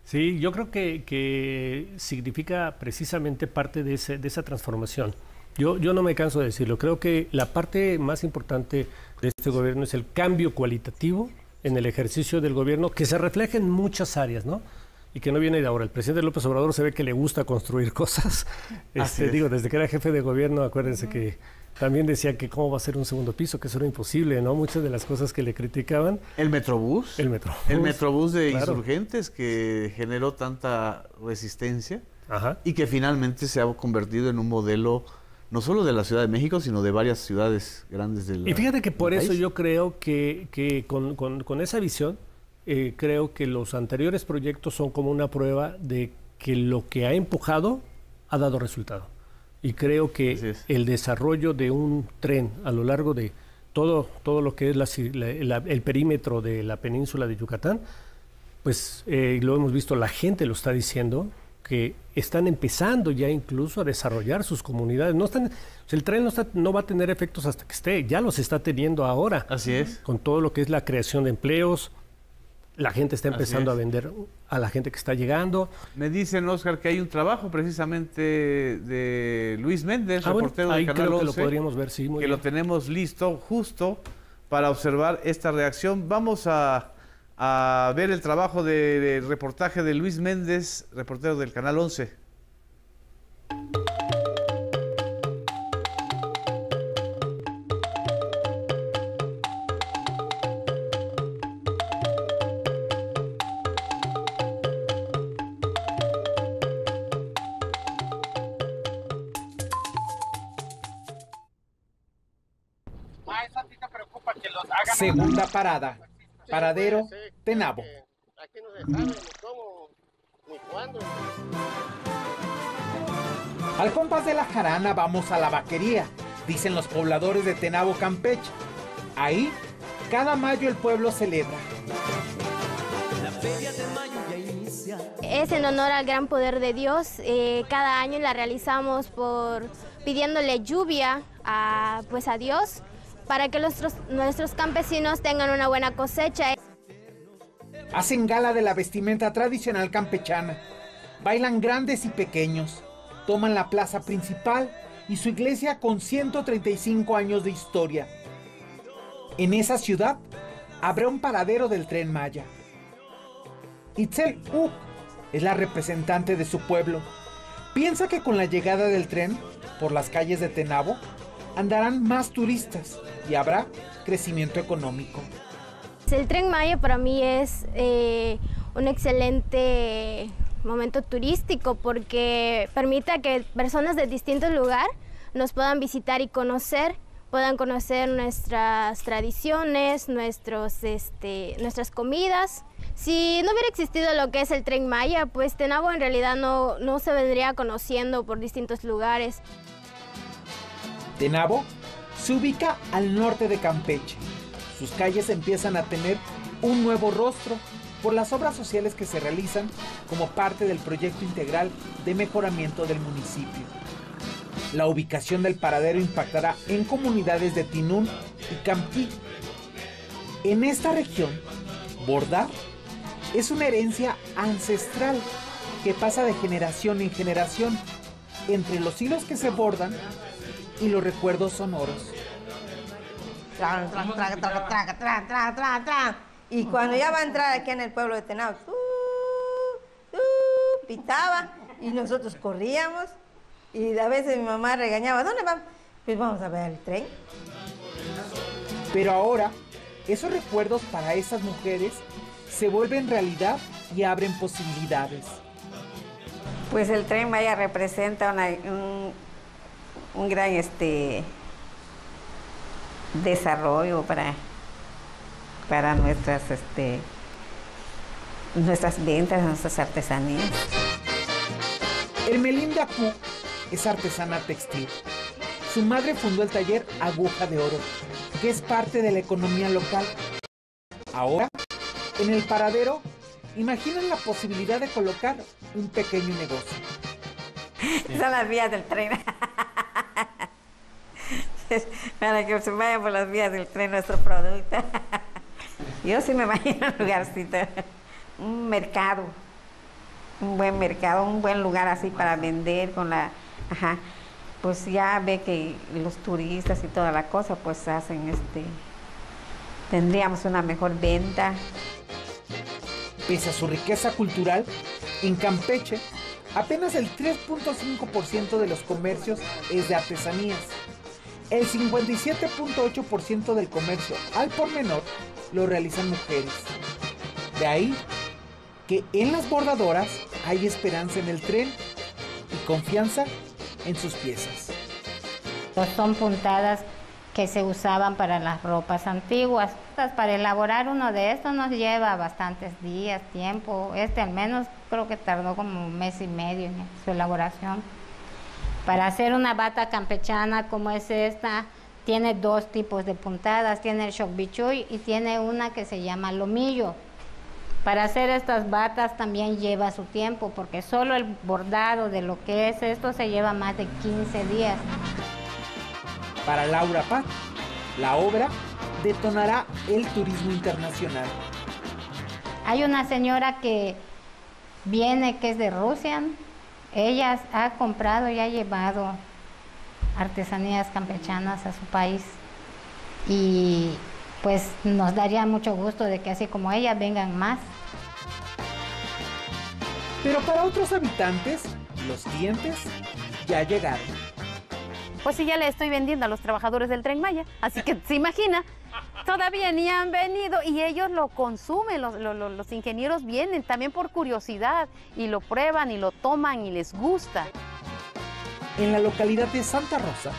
Sí, yo creo que significa precisamente parte de esa transformación. Yo no me canso de decirlo. Creo que la parte más importante de este gobierno es el cambio cualitativo en el ejercicio del gobierno, que se refleja en muchas áreas, ¿no? Y que no viene de ahora. El presidente López Obrador se ve que le gusta construir cosas. Desde que era jefe de gobierno, acuérdense que también decía que cómo va a ser un segundo piso, que eso era imposible, ¿no? Muchas de las cosas que le criticaban. El Metrobús. El Metrobús. El Metrobús de Claro. Insurgentes, que generó tanta resistencia. Ajá. Y que finalmente se ha convertido en un modelo no solo de la Ciudad de México, sino de varias ciudades grandes del país. Y fíjate que por eso yo creo que con esa visión, creo que los anteriores proyectos son como una prueba de que lo que ha empujado ha dado resultado. Y creo que el desarrollo de un tren a lo largo de todo lo que es el perímetro de la península de Yucatán, pues lo hemos visto, la gente lo está diciendo, que están empezando ya incluso a desarrollar sus comunidades. El tren no va a tener efectos hasta que esté, ya los está teniendo ahora. Así es. Con todo lo que es la creación de empleos, la gente está empezando a vender a la gente que está llegando. Me dicen, Oscar, que hay un trabajo precisamente de Luis Méndez, reportero ahí de Canal creo 11, que lo podríamos ver, sí, muy que bien. lo tenemos listo justo para observar esta reacción. Vamos a ver el trabajo de reportaje de Luis Méndez, reportero del Canal 11. Segunda parada, paradero Tenabo. Aquí no se sabe ni cómo ni cuándo. Al compás de la jarana vamos a la vaquería, dicen los pobladores de Tenabo, Campeche. Ahí, cada mayo el pueblo celebra. Es en honor al gran poder de Dios. Cada año la realizamos pidiéndole lluvia a Dios para que nuestros campesinos tengan una buena cosecha. Hacen gala de la vestimenta tradicional campechana. Bailan grandes y pequeños. Toman la plaza principal y su iglesia con 135 años de historia. En esa ciudad habrá un paradero del Tren Maya. Itzel Uc es la representante de su pueblo. Piensa que con la llegada del tren por las calles de Tenabo andarán más turistas y habrá crecimiento económico. El Tren Maya para mí es un excelente momento turístico porque permite que personas de distintos lugares nos puedan visitar y puedan conocer nuestras tradiciones, nuestras comidas. Si no hubiera existido lo que es el Tren Maya, pues Tenabo en realidad no se vendría conociendo por distintos lugares. Tenabo se ubica al norte de Campeche. Sus calles empiezan a tener un nuevo rostro por las obras sociales que se realizan como parte del proyecto integral de mejoramiento del municipio. La ubicación del paradero impactará en comunidades de Tinún y Campí. En esta región, bordar es una herencia ancestral que pasa de generación en generación entre los hilos que se bordan y los recuerdos sonoros. Y cuando ya va a entrar aquí en el pueblo de Tenabo, pitaba y nosotros corríamos y a veces mi mamá regañaba, ¿dónde vamos? Pues vamos a ver el tren. Pero ahora, esos recuerdos para esas mujeres se vuelven realidad y abren posibilidades. Pues el Tren Maya representa un gran desarrollo para nuestras ventas, nuestras artesanías. Ermelinda Q es artesana textil. Su madre fundó el taller Aguja de Oro, que es parte de la economía local. Ahora, en el paradero, imaginan la posibilidad de colocar un pequeño negocio. Son las vías del tren. Para que se vayan por las vías del tren nuestro producto. Yo sí me imagino un lugarcito, un mercado, un buen mercado, un buen lugar así para vender con la... Ajá, pues ya ve que los turistas y toda la cosa pues hacen tendríamos una mejor venta. Pese a su riqueza cultural, en Campeche apenas el 3.5% de los comercios es de artesanías. El 57.8% del comercio al por menor lo realizan mujeres. De ahí que en las bordadoras hay esperanza en el tren y confianza en sus piezas. Son puntadas que se usaban para las ropas antiguas. Para elaborar uno de estos nos lleva bastantes días, tiempo. Al menos creo que tardó como 1 mes y medio en su elaboración. Para hacer una bata campechana como es esta, tiene 2 tipos de puntadas. Tiene el shokbichuy y tiene una que se llama lomillo. Para hacer estas batas también lleva su tiempo, porque solo el bordado de lo que es esto se lleva más de 15 días. Para Laura Paz, la obra detonará el turismo internacional. Hay una señora que viene, que es de Rusia. Ella ha comprado y ha llevado artesanías campechanas a su país. Y pues nos daría mucho gusto de que así como ella vengan más. Pero para otros habitantes, los clientes ya llegaron. Pues sí, ya le estoy vendiendo a los trabajadores del Tren Maya, así que se imagina, todavía ni han venido y ellos lo consumen, los ingenieros vienen también por curiosidad y lo prueban y lo toman y les gusta. En la localidad de Santa Rosa,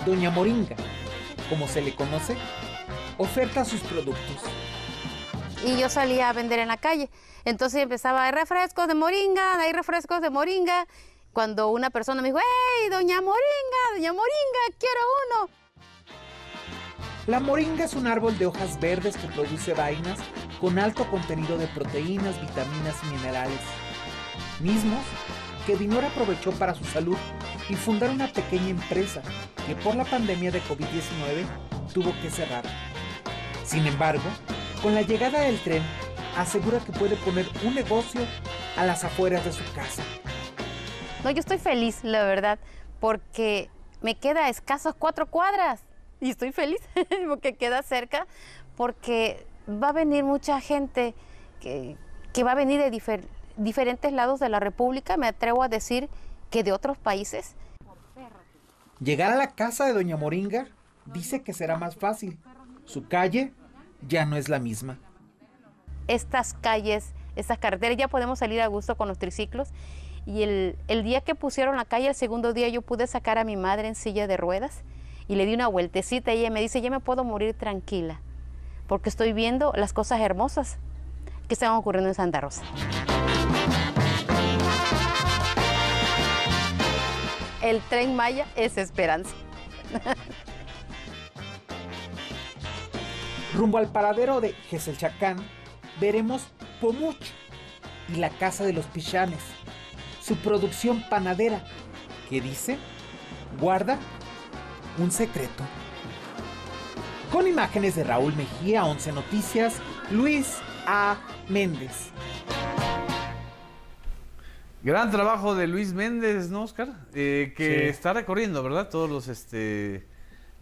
Doña Moringa, como se le conoce, oferta sus productos. Y yo salía a vender en la calle, entonces empezaba, hay refrescos de moringa, Cuando una persona me dijo, ¡hey, doña Moringa, quiero uno! La moringa es un árbol de hojas verdes que produce vainas con alto contenido de proteínas, vitaminas y minerales, mismos que Dinora aprovechó para su salud y fundar una pequeña empresa que por la pandemia de COVID-19 tuvo que cerrar. Sin embargo, con la llegada del tren, asegura que puede poner un negocio a las afueras de su casa. No, yo estoy feliz, la verdad, porque me queda a escasos 4 cuadras y estoy feliz porque queda cerca, porque va a venir mucha gente que va a venir de diferentes lados de la República, me atrevo a decir que de otros países. Llegar a la casa de doña Moringa dice que será más fácil. Su calle ya no es la misma. Estas calles, estas carreteras, ya podemos salir a gusto con los triciclos. Y el día que pusieron la calle, el segundo día yo pude sacar a mi madre en silla de ruedas y le di una vueltecita y ella me dice, ya me puedo morir tranquila, porque estoy viendo las cosas hermosas que están ocurriendo en Santa Rosa. El Tren Maya es esperanza. Rumbo al paradero de Geselchacán, veremos Pomuch y la Casa de los Pichanes, su producción panadera, que dice, guarda un secreto. Con imágenes de Raúl Mejía, 11 Noticias, Luis A. Méndez. Gran trabajo de Luis Méndez, ¿no, Oscar? Que Sí. está recorriendo, ¿verdad? Todos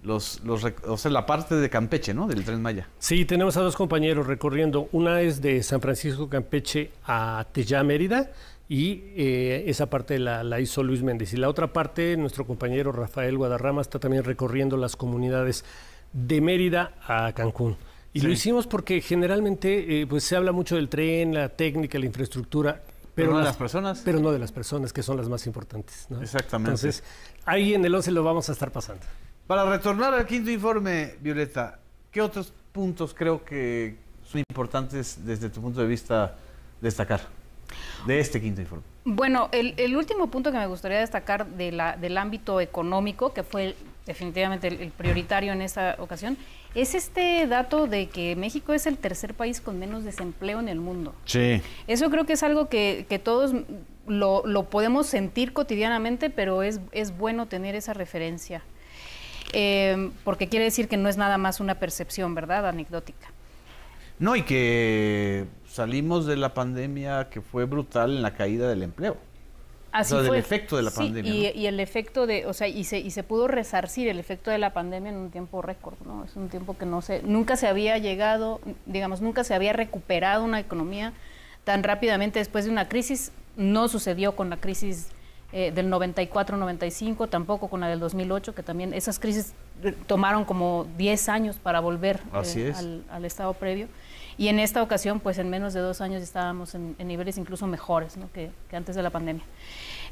o sea, la parte de Campeche, ¿no? Del Tren Maya. Sí, tenemos a 2 compañeros recorriendo. Una es de San Francisco Campeche a Tellá, Mérida, y esa parte la hizo Luis Méndez. Y la otra parte, nuestro compañero Rafael Guadarrama está también recorriendo las comunidades de Mérida a Cancún. Y Sí. lo hicimos porque generalmente pues se habla mucho del tren, la técnica, la infraestructura. Pero no de las personas. Pero no de las personas, que son las más importantes, ¿no? Exactamente. Entonces, ahí en el 11 lo vamos a estar pasando. Para retornar al quinto informe, Violeta, ¿qué otros puntos creo que son importantes desde tu punto de vista destacar de este quinto informe? Bueno, el último punto que me gustaría destacar del ámbito económico, que fue definitivamente el prioritario en esta ocasión, es este dato de que México es el tercer país con menos desempleo en el mundo. Sí. Eso creo que es algo que todos lo podemos sentir cotidianamente, pero es bueno tener esa referencia, porque quiere decir que no es nada más una percepción, ¿verdad?, anecdótica. No, y que salimos de la pandemia que fue brutal en la caída del empleo. Así o sea, fue. del efecto de la Sí, pandemia. y el efecto de, o sea, y se pudo resarcir el efecto de la pandemia en un tiempo récord, ¿no? Es un tiempo que nunca se había llegado, digamos, nunca se había recuperado una economía tan rápidamente después de una crisis. No sucedió con la crisis del 94-95, tampoco con la del 2008, que también esas crisis tomaron como 10 años para volver al estado previo. Y en esta ocasión, pues en menos de 2 años estábamos en niveles incluso mejores, ¿no?, que antes de la pandemia.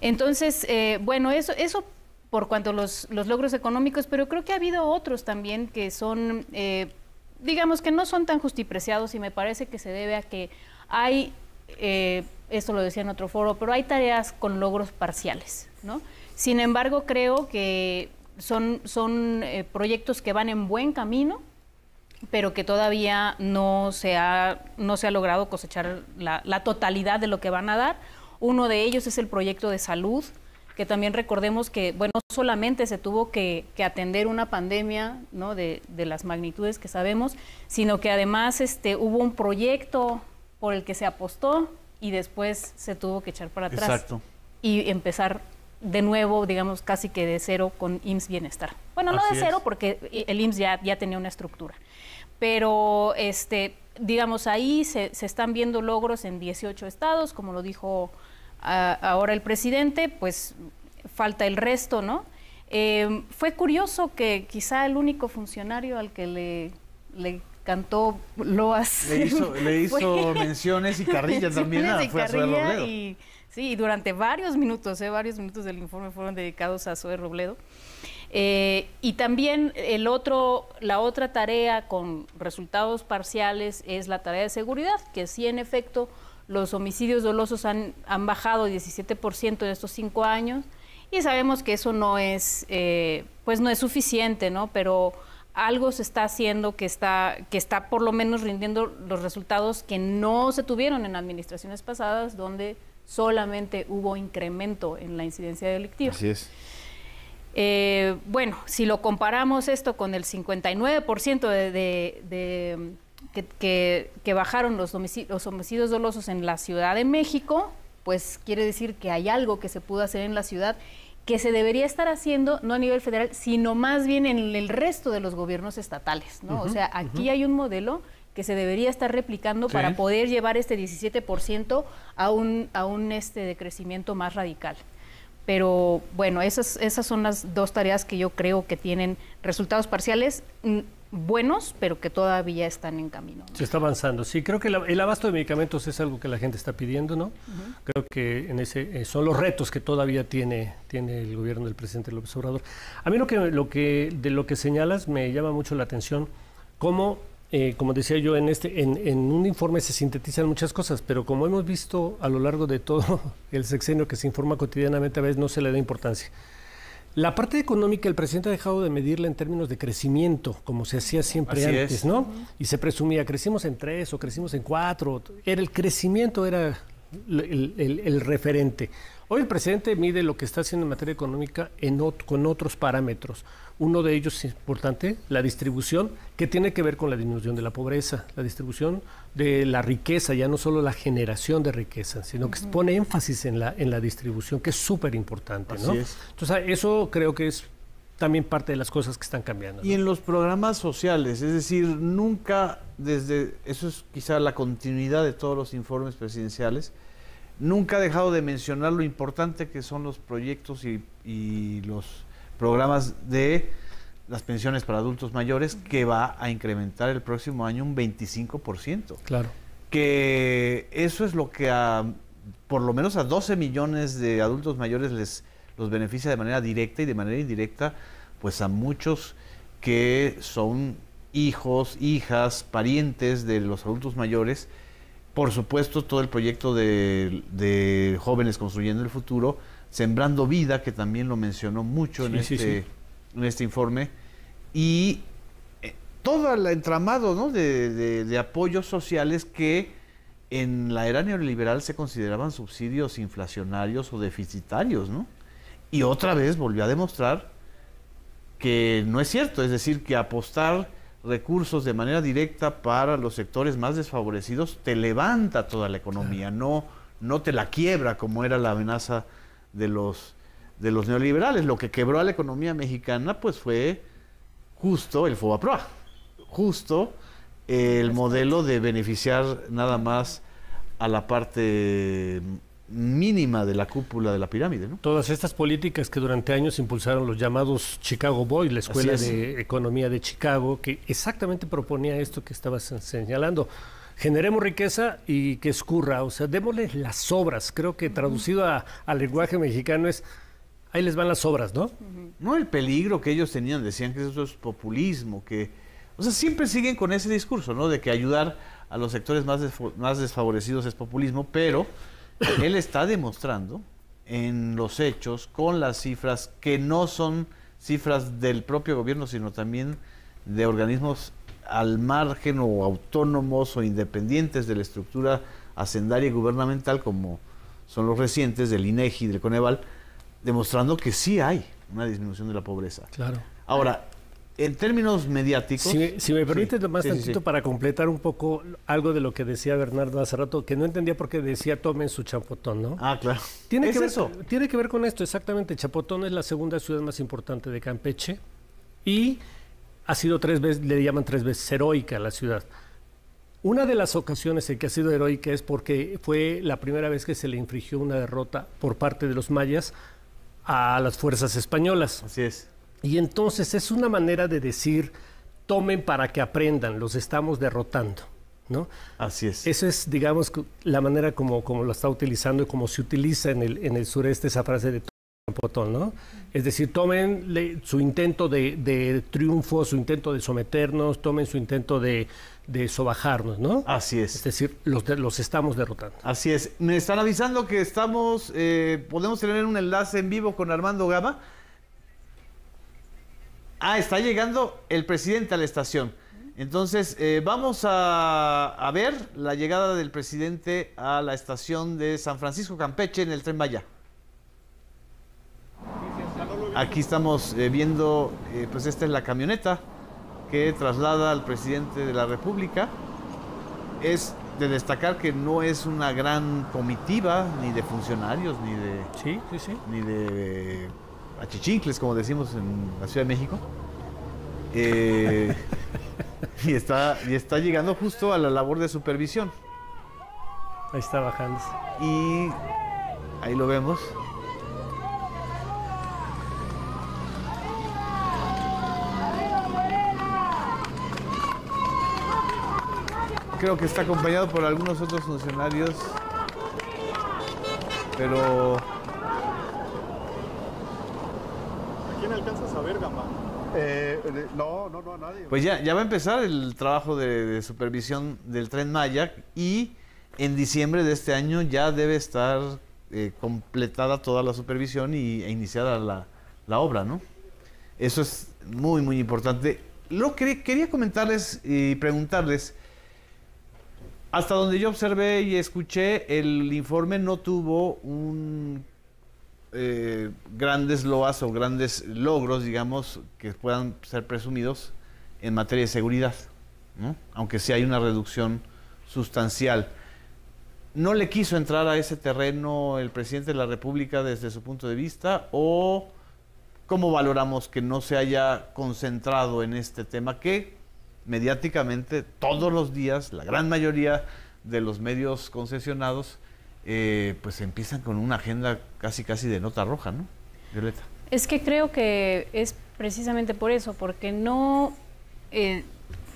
Entonces, bueno, eso por cuanto a los logros económicos, pero creo que ha habido otros también que son, digamos, que no son tan justipreciados, y me parece que se debe a que hay, esto lo decía en otro foro, pero hay tareas con logros parciales, ¿no? Sin embargo, creo que son proyectos que van en buen camino, pero que todavía no se ha logrado cosechar la totalidad de lo que van a dar. Uno de ellos es el proyecto de salud, que también recordemos que, bueno, no solamente se tuvo que atender una pandemia, ¿no?, de las magnitudes que sabemos, sino que además hubo un proyecto por el que se apostó y después se tuvo que echar para atrás. Exacto. Y empezar de nuevo, digamos, casi que de cero con IMSS Bienestar. Bueno, no de cero, porque el IMSS ya tenía una estructura. Pero, digamos, ahí se están viendo logros en 18 estados, como lo dijo ahora el presidente, pues falta el resto, ¿no? Fue curioso que quizá el único funcionario al que le cantó loas. Le hizo menciones y carrillas también, fue a Zoé Robledo. Sí, durante varios minutos del informe fueron dedicados a Zoé Robledo. Y también la otra tarea con resultados parciales es la tarea de seguridad, que sí, en efecto, los homicidios dolosos han bajado 17% en estos 5 años, y sabemos que eso no es suficiente, ¿no? Pero algo se está haciendo que está por lo menos rindiendo los resultados que no se tuvieron en administraciones pasadas, donde solamente hubo incremento en la incidencia delictiva. Así es. Bueno, si lo comparamos esto con el 59% que bajaron los homicidios dolosos en la Ciudad de México, pues quiere decir que hay algo que se pudo hacer en la ciudad que se debería estar haciendo no a nivel federal, sino más bien en el resto de los gobiernos estatales, ¿no? O sea, aquí hay un modelo que se debería estar replicando para poder llevar este 17% a un decrecimiento más radical. Pero bueno, esas son las dos tareas que yo creo que tienen resultados parciales buenos, pero que todavía están en camino, ¿no? Se está avanzando. Sí, creo que el abasto de medicamentos es algo que la gente está pidiendo, ¿no? Creo que en ese son los retos que todavía tiene el gobierno del presidente López Obrador. A mí de lo que señalas me llama mucho la atención, cómo, como decía yo, en un informe se sintetizan muchas cosas, pero como hemos visto a lo largo de todo el sexenio que se informa cotidianamente, a veces no se le da importancia. La parte económica, el presidente ha dejado de medirla en términos de crecimiento, como se hacía siempre antes, ¿no? Y se presumía, crecimos en 3 o crecimos en 4. El crecimiento era el referente. Hoy el presidente mide lo que está haciendo en materia económica con otros parámetros. Uno de ellos es importante, la distribución, que tiene que ver con la disminución de la pobreza, la distribución de la riqueza, ya no solo la generación de riqueza, sino que pone énfasis en la distribución, que es súper importante, ¿no? Así es. Entonces, eso creo que es también parte de las cosas que están cambiando, ¿no? Y en los programas sociales, es decir, nunca eso es quizá la continuidad de todos los informes presidenciales, nunca ha dejado de mencionar lo importante que son los proyectos y los programas de las pensiones para adultos mayores, que va a incrementar el próximo año un 25%. Claro. Que eso es lo que por lo menos a 12 millones de adultos mayores los beneficia de manera directa, y de manera indirecta, pues a muchos que son hijos, hijas, parientes de los adultos mayores. Por supuesto, todo el proyecto de Jóvenes Construyendo el Futuro, Sembrando Vida, que también lo mencionó mucho en este informe, y todo el entramado, ¿no?, de apoyos sociales que en la era neoliberal se consideraban subsidios inflacionarios o deficitarios, ¿no? Y otra vez volvió a demostrar que no es cierto, es decir, que apostar recursos de manera directa para los sectores más desfavorecidos te levanta toda la economía, no te la quiebra, como era la amenaza de los neoliberales. Lo que quebró a la economía mexicana pues fue justo el FOBAPROA, justo el modelo de beneficiar nada más a la parte mínima de la cúpula de la pirámide, ¿no? Todas estas políticas que durante años impulsaron los llamados Chicago Boys, la Escuela de Economía de Chicago, que exactamente proponía esto que estabas señalando. Generemos riqueza y que escurra, o sea, démosle las obras. Creo que traducido al lenguaje mexicano es, ahí les van las obras, ¿no? No, el peligro que ellos tenían, decían que eso es populismo, o sea, siempre siguen con ese discurso, ¿no?, de que ayudar a los sectores más desfavorecidos es populismo, pero él está demostrando en los hechos, con las cifras, que no son cifras del propio gobierno, sino también de organismos al margen o autónomos o independientes de la estructura hacendaria y gubernamental, como son los recientes del INEGI y del Coneval, demostrando que sí hay una disminución de la pobreza. Claro. Ahora, en términos mediáticos... Si me permites más tantito para completar un poco algo de lo que decía Bernardo hace rato, que no entendía por qué decía tomen su Chapotón, ¿no? Ah, claro. Tiene que ver con esto, exactamente. Chapotón es la segunda ciudad más importante de Campeche y ha sido 3 veces, le llaman 3 veces heroica la ciudad. Una de las ocasiones en que ha sido heroica es porque fue la primera vez que se le infligió una derrota por parte de los mayas a las fuerzas españolas. Así es. Y entonces es una manera de decir, tomen para que aprendan, los estamos derrotando, ¿no? Así es. Esa es, digamos, la manera como lo está utilizando y como se utiliza en el sureste esa frase de Chapotón, ¿no? Es decir, tomen su intento de triunfo, su intento de someternos, tomen su intento de sobajarnos, ¿no? Así es. Es decir, los estamos derrotando. Así es. Me están avisando que podemos tener un enlace en vivo con Armando Gama. Está llegando el presidente a la estación. Entonces, vamos a ver la llegada del presidente a la estación de San Francisco Campeche en el Tren Maya. Aquí estamos viendo, pues esta es la camioneta que traslada al presidente de la República. es de destacar que no es una gran comitiva, ni de funcionarios, ni de achichincles, como decimos en la Ciudad de México. Y está llegando justo a la labor de supervisión. Ahí está bajando. Y ahí lo vemos. Creo que está acompañado por algunos otros funcionarios, pero... ¿A quién alcanzas a ver, Gamba? No, a nadie. Pues ya va a empezar el trabajo de supervisión del Tren Maya y en diciembre de este año ya debe estar completada toda la supervisión e iniciada la obra, ¿no? Eso es muy, muy importante. Quería comentarles y preguntarles, hasta donde yo observé y escuché, el informe no tuvo grandes loas o grandes logros, digamos, que puedan ser presumidos en materia de seguridad, ¿no? Aunque sí hay una reducción sustancial. ¿No le quiso entrar a ese terreno el presidente de la República desde su punto de vista? ¿O cómo valoramos que no se haya concentrado en este tema que mediáticamente todos los días, la gran mayoría de los medios concesionados, pues empiezan con una agenda casi de nota roja, ¿no, Violeta? Es que creo que es precisamente por eso, porque no,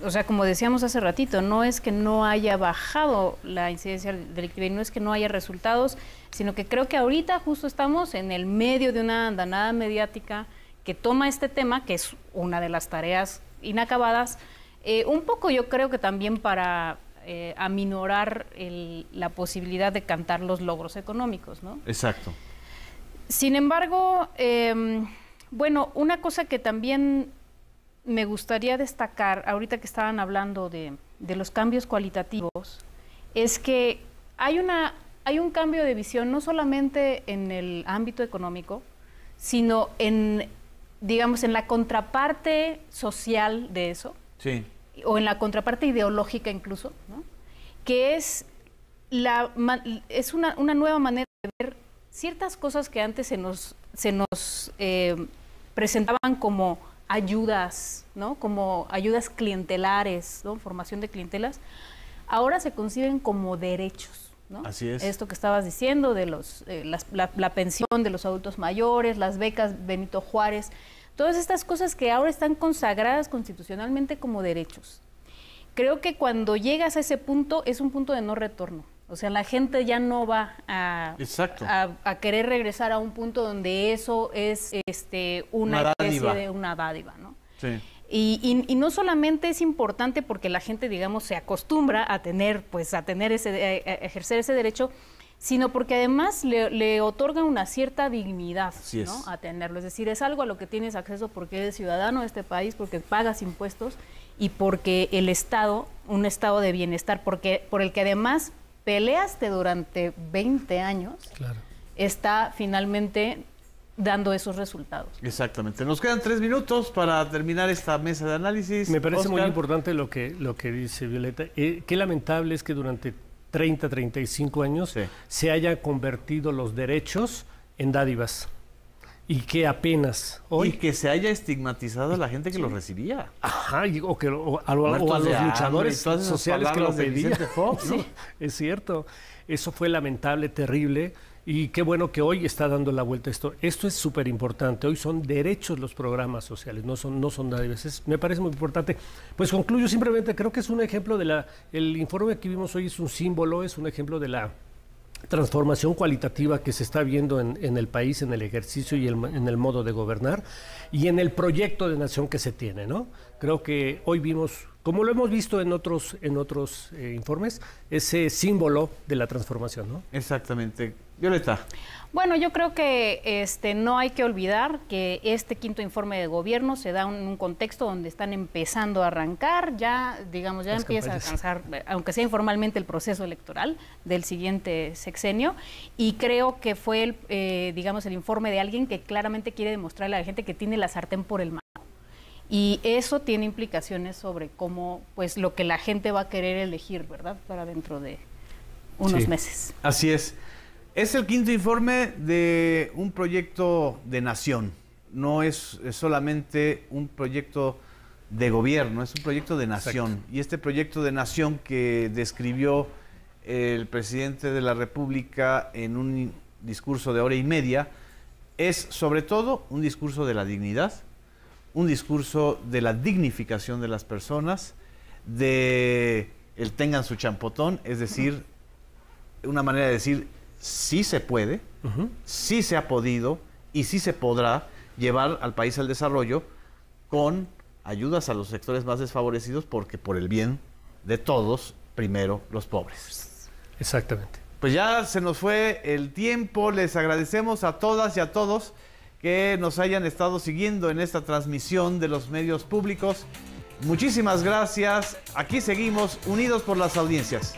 o sea, como decíamos hace ratito, no es que no haya bajado la incidencia delictiva y no es que no haya resultados, sino que creo que ahorita justo estamos en el medio de una andanada mediática que toma este tema, que es una de las tareas inacabadas, un poco yo creo que también para aminorar la posibilidad de cantar los logros económicos, ¿no? Exacto. Sin embargo, bueno, una cosa que también me gustaría destacar, ahorita que estaban hablando de los cambios cualitativos, es que hay un cambio de visión no solamente en el ámbito económico, sino en, digamos, en la contraparte social de eso. Sí. O en la contraparte ideológica incluso, ¿no? Que es una nueva manera de ver ciertas cosas que antes se nos presentaban como ayudas, ¿no? Como ayudas clientelares, ¿no? Formación de clientelas, ahora se conciben como derechos, ¿no? Así es. Esto que estabas diciendo de la pensión de los adultos mayores, las becas Benito Juárez, todas estas cosas que ahora están consagradas constitucionalmente como derechos. Creo que cuando llegas a ese punto es un punto de no retorno. O sea, la gente ya no va a querer regresar a un punto donde eso es una especie de una dádiva, ¿no? Sí. Y no solamente es importante porque la gente, digamos, se acostumbra a ejercer ese derecho, sino porque además le otorga una cierta dignidad, ¿no? A tenerlo. Es decir, es algo a lo que tienes acceso porque eres ciudadano de este país, porque pagas impuestos y porque el Estado, un estado de bienestar, por el que además peleaste durante 20 años, claro, está finalmente dando esos resultados. Exactamente. Nos quedan 3 minutos para terminar esta mesa de análisis. Me parece muy importante lo que dice Violeta. Qué lamentable es que durante 30, 35 años se hayan convertido los derechos en dádivas y que apenas hoy... Y que se haya estigmatizado a la gente que los recibía. Ajá, o a los luchadores sociales que lo pedían. Fox, ¿no? Sí. Es cierto, eso fue lamentable, terrible, y qué bueno que hoy está dando la vuelta esto. Esto es súper importante, hoy son derechos los programas sociales, no son dádivas. Me parece muy importante. Pues concluyo simplemente, creo que es un ejemplo el informe que vimos hoy es un símbolo, es un ejemplo de la transformación cualitativa que se está viendo en el país, en el ejercicio y en el modo de gobernar y en el proyecto de nación que se tiene, ¿no? Creo que hoy vimos, como lo hemos visto en otros informes, ese símbolo de la transformación, ¿no? Exactamente. Violeta. Bueno, yo creo que no hay que olvidar que este quinto informe de gobierno se da en un contexto donde están empezando a arrancar, ya empieza a alcanzar, aunque sea informalmente, el proceso electoral del siguiente sexenio, y creo que fue el informe de alguien que claramente quiere demostrarle a la gente que tiene la sartén por el mango. Y eso tiene implicaciones sobre cómo, pues, lo que la gente va a querer elegir, ¿verdad? Para dentro de unos meses. Así es. Es el quinto informe de un proyecto de nación. No es solamente un proyecto de gobierno, es un proyecto de nación. Exacto. Y este proyecto de nación que describió el presidente de la República en un discurso de hora y media es sobre todo un discurso de la dignidad, un discurso de la dignificación de las personas, de el tengan su champotón, es decir, una manera de decir sí se puede, sí se ha podido y sí se podrá llevar al país al desarrollo con ayudas a los sectores más desfavorecidos, porque por el bien de todos, primero los pobres. Exactamente. Pues ya se nos fue el tiempo, les agradecemos a todas y a todos que nos hayan estado siguiendo en esta transmisión de los medios públicos. Muchísimas gracias, aquí seguimos unidos por las audiencias.